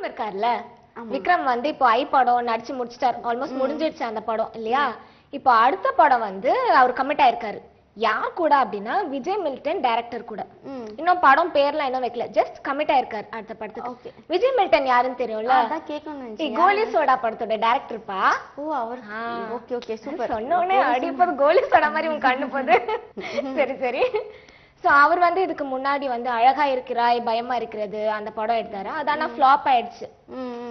விக்ரம் இருக்கார்ல, விக்ரம் வந்து இப்போ ஐ படம் நடிச்சு முடிச்சிட்டார். ஆல்மோஸ்ட் முடிஞ்சிடுச்சு அந்த படம் இல்லையா? இப்போ அடுத்த படம் வந்து அவர் கமிட் ஆயிருக்காரு. யார் கூட அப்படின்னா விஜய் மில்டன் டைரக்டர் கூட. இன்னும் படம் பேர்லாம் இன்னும் வைக்கல, ஜஸ்ட் கமிட் ஆயிருக்காரு அடுத்த படத்துக்கு. விஜய் மில்டன் யாருன்னு தெரியும்ல? அதான் கேட்கணும். கோலி சோடா படத்தோட டைரக்டர்ப்பா. ஓ அவர். Okay okay super. சொன்ன உடனே அடிப்பது கோலி சோடா மாதிரி உன் கண்ணு போகுது. சரி சரி. சோ அவர் வந்து இதுக்கு முன்னாடி வந்து அழகா இருக்கிறாய் பயமா இருக்கிறது அந்த படம் எடுத்தாரு. அதானா ஃப்ளாப் ஆயிடுச்சு.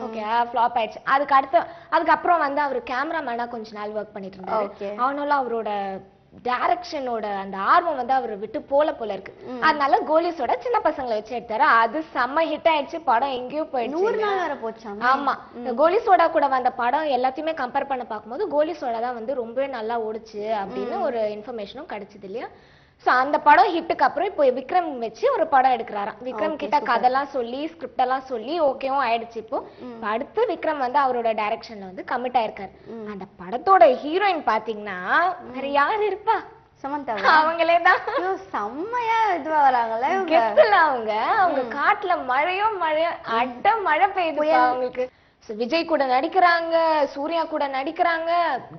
ஓகே ஃப்ளாப் ஆயிடுச்சு. அதுக்கப்புறம் வந்து அவர் கேமராமேனா கொஞ்ச நாள் ஒர்க் பண்ணிட்டு இருந்தாரு. அவனால அவரோட டைரக்ஷனோட அந்த ஆர்வம் வந்து அவர் விட்டு போல இருக்கு. அதனால கோலிஸோட சின்ன பசங்களை வச்சு எடுத்தாரு. அது செம்ம ஹிட் ஆயிடுச்சு. படம் எங்கேயோ போயிடுச்சு. 100 நாள் வர போச்சா? ஆமா. கோலிஸோட கூட வந்த படம் எல்லாத்தையுமே கம்பேர் பண்ண பார்க்கும்போது கோலிஸோட தான் வந்து ரொம்பவே நல்லா ஓடுச்சு அப்படின்னு ஒரு இன்ஃபர்மேஷனும் கிடைச்சது இல்லையா? சோ அந்த படம் ஹிட்டுக்கு அப்புறம் இப்போ விக்ரம் வச்சு ஒரு படம் எடுக்கிறாராம். விக்ரம் கிட்ட கதைலாம் சொல்லி ஸ்கிரிப்ட் எல்லாம் சொல்லி ஓகேவும் ஆயிடுச்சு. இப்போ அடுத்து விக்ரம் வந்து அவரோட டைரக்ஷன்ல வந்து கமிட் ஆயிருக்காரு. அந்த படத்தோட ஹீரோயின் பாத்தீங்கன்னா வேற யாரு இருப்பா? சமந்தா. அவங்களே தான். செம்மையா இதுவா வராங்கல்ல கெத்துல. அவங்க காட்டுல மழையோ அட மழை பெய்யுது அவங்களுக்கு. விஜய் கூட நடிக்கிறாங்க, சூர்யா கூட நடிக்கிறாங்க,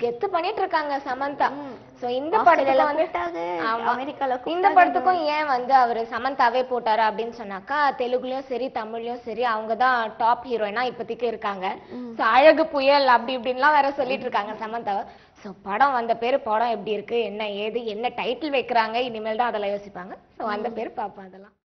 கெத்து பண்ணிட்டு இருக்காங்க சமந்தா. சோ இந்த படத்துல வந்து அமெரிக்கால இந்த படத்துக்கும் ஏன் வந்து அவர் சமந்தாவே போட்டாரு அப்படின்னு சொன்னாக்கா, தெலுங்குலயும் சரி தமிழ்லயும் சரி அவங்கதான் டாப் ஹீரோயினா இப்போதைக்கு இருக்காங்க. சோ அழகு புயல் அப்படி இப்படின்லாம் வேற சொல்லிட்டு இருக்காங்க சமந்தாவை. சோ படம் வந்த பேரு படம் எப்படி இருக்கு, என்ன ஏது, என்ன டைட்டில் வைக்கிறாங்க, இனிமேல் தான் அதெல்லாம் யோசிப்பாங்க. சோ அந்த பேரு பாப்போம் அதெல்லாம்.